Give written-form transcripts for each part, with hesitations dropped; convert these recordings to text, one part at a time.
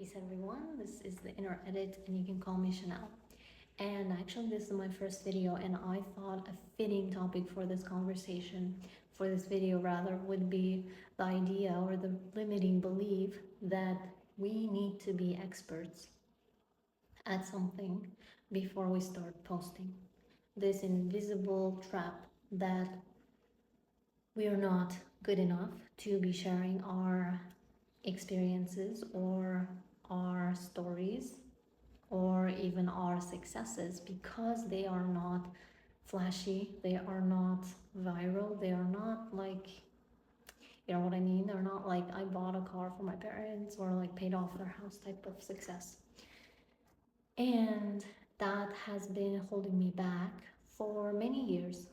Peace everyone, this is the Inner Edit and you can call me Chanel. And actually this is my first video and I thought a fitting topic for this conversation, for this video rather, would be the idea or the limiting belief that we need to be experts at something before we start posting. This invisible trap that we are not good enough to be sharing our experiences or our stories or even our successes because they are not flashy, they are not viral, they are not like, you know what I mean? They're not like I bought a car for my parents or like paid off their house type of success. And that has been holding me back for many years.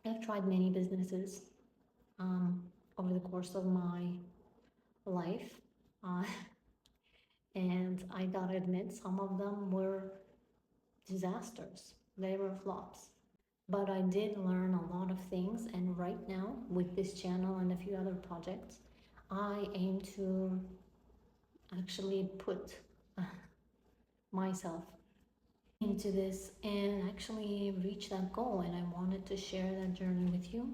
I've tried many businesses um, over the course of my life. Uh, and I gotta admit, some of them were disasters, they were flops. But I did learn a lot of things, and right now, with this channel and a few other projects, I aim to actually put myself into this and actually reach that goal. And I wanted to share that journey with you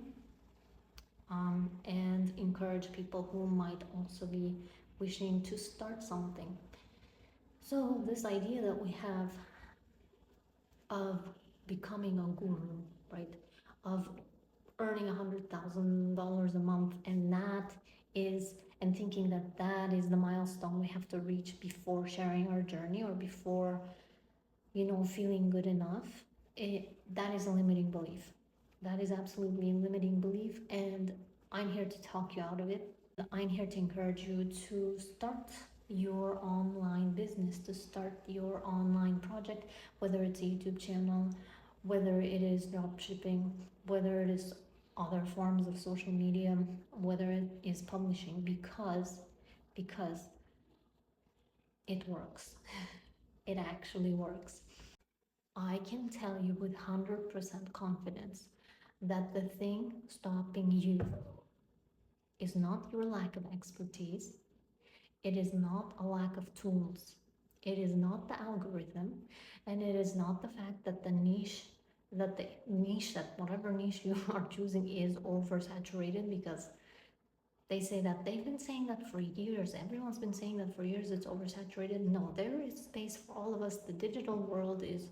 and encourage people who might also be wishing to start something. So, this idea that we have of becoming a guru, right? Of earning $100,000 a month, and that is, and thinking that that is the milestone we have to reach before sharing our journey or before, feeling good enough. That is a limiting belief. That is absolutely a limiting belief, and I'm here to talk you out of it. I'm here to encourage you to start your online business, to start your online project, whether it's a YouTube channel, whether it is drop shipping, whether it is other forms of social media, whether it is publishing, because it works. It actually works. I can tell you with 100% confidence that the thing stopping you is not your lack of expertise. It is not a lack of tools. It is not the algorithm, and it is not the fact that that whatever niche you are choosing is oversaturated, because they say that they've been saying that for years. Everyone's been saying that for years, it's oversaturated. No, there is space for all of us. The digital world is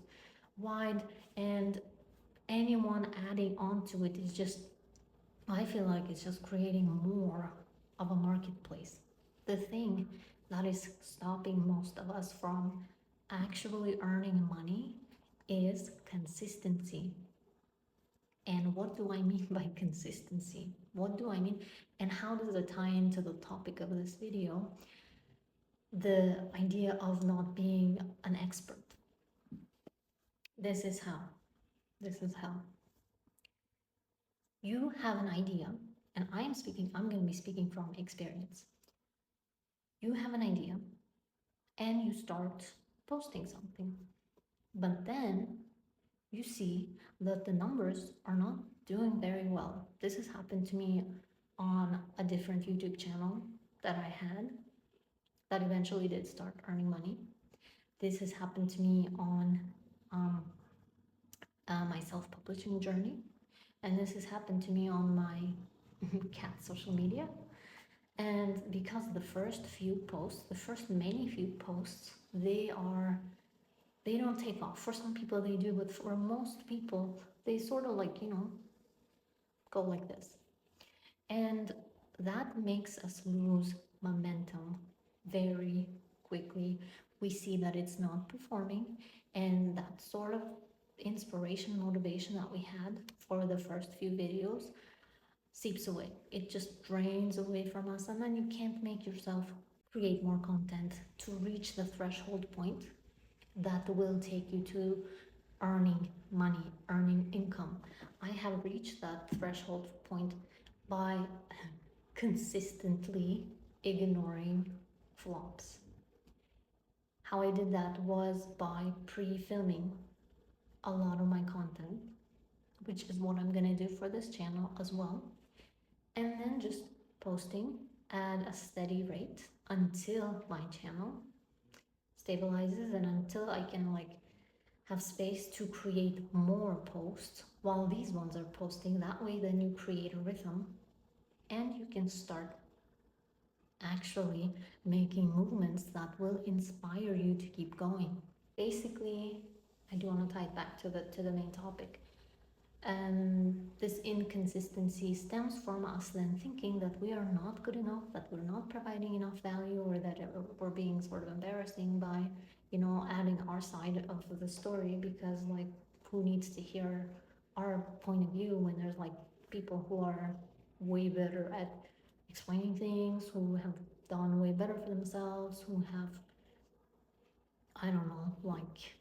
wide, and anyone adding on to it is just, I feel like it's just creating more of a marketplace. The thing that is stopping most of us from actually earning money is consistency. And what do I mean by consistency? What do I mean? And how does it tie into the topic of this video? The idea of not being an expert. This is how. This is how. You have an idea, and I'm going to be speaking from experience. You have an idea and you start posting something, but then you see that the numbers are not doing very well. This has happened to me on a different YouTube channel that I had that eventually did start earning money. This has happened to me on my self-publishing journey, and this has happened to me on my cat social media. And because the first few posts, the first many few posts, they don't take off. For some people they do, but for most people, they sort of like, go like this. And that makes us lose momentum very quickly. We see that it's not performing, and that sort of inspiration, motivation that we had for the first few videos seeps away. It just drains away from us, and then you can't make yourself create more content to reach the threshold point that will take you to earning money, earning income. I have reached that threshold point by consistently ignoring flops. How I did that was by pre-filming a lot of my content, which is what I'm gonna do for this channel as well, and then just posting at a steady rate until my channel stabilizes, and until I can like have space to create more posts while these ones are posting. That way, then you create a rhythm and you can start actually making movements that will inspire you to keep going. Basically, I do want to tie it back to the main topic. This inconsistency stems from us then thinking that we are not good enough, that we're not providing enough value, or that we're being sort of embarrassing by, adding our side of the story, because like, who needs to hear our point of view when there's like people who are way better at explaining things, who have done way better for themselves, who have, I don't know, like,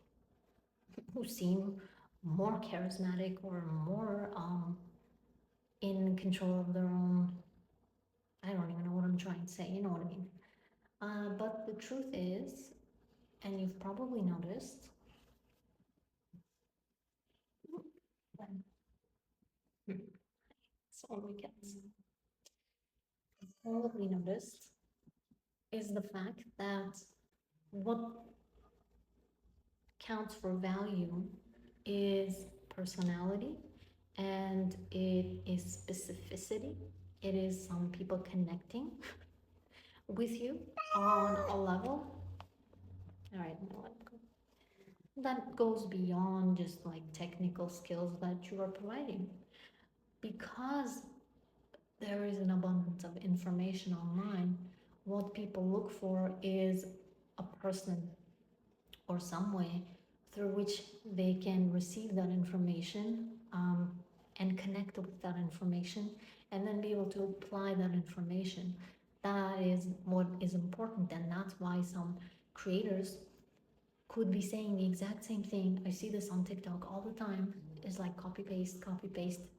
who seem more charismatic or more in control of their own. I don't even know what I'm trying to say, you know what I mean. But the truth is, and you've probably noticed, so we get probably noticed is the fact that what counts for value is personality, and it is specificity. It is some people connecting with you on a level. All right, now let go. That goes beyond just like technical skills that you are providing, because there is an abundance of information online. What people look for is a person or some way through which they can receive that information, and connect with that information, and then be able to apply that information. That is what is important, and that's why some creators could be saying the exact same thing. I see this on TikTok all the time. It's like copy paste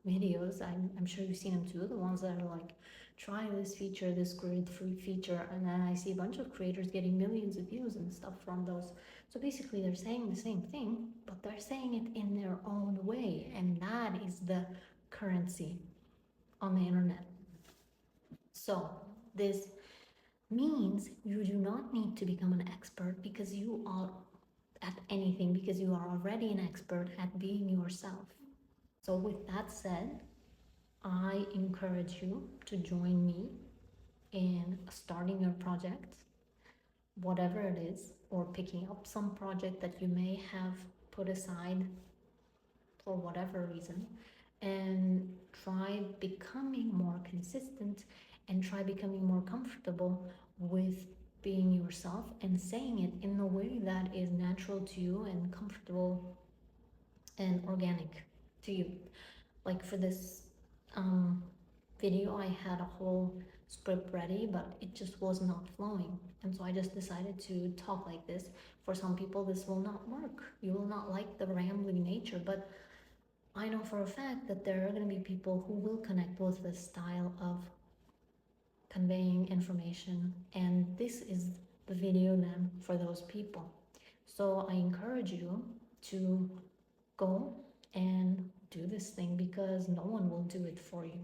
videos. I'm sure you've seen them too. The ones that are like, try this feature, this grid free feature, and then I see a bunch of creators getting millions of views and stuff from those. So basically, they're saying the same thing, but they're saying it in their own way, and that is the currency on the internet. So this means you do not need to become an expert because you are at anything, because you are already an expert at being yourself. So, with that said, I encourage you to join me in starting your project, whatever it is, or picking up some project that you may have put aside for whatever reason, and try becoming more consistent, and try becoming more comfortable with being yourself and saying it in a way that is natural to you and comfortable and organic to you. Like for this video, I had a whole script ready, but it just was not flowing. And so I just decided to talk like this. For some people, this will not work. You will not like the rambling nature, but I know for a fact that there are going to be people who will connect with this style of conveying information, and this is the video then for those people. So I encourage you to go and do this thing, because no one will do it for you.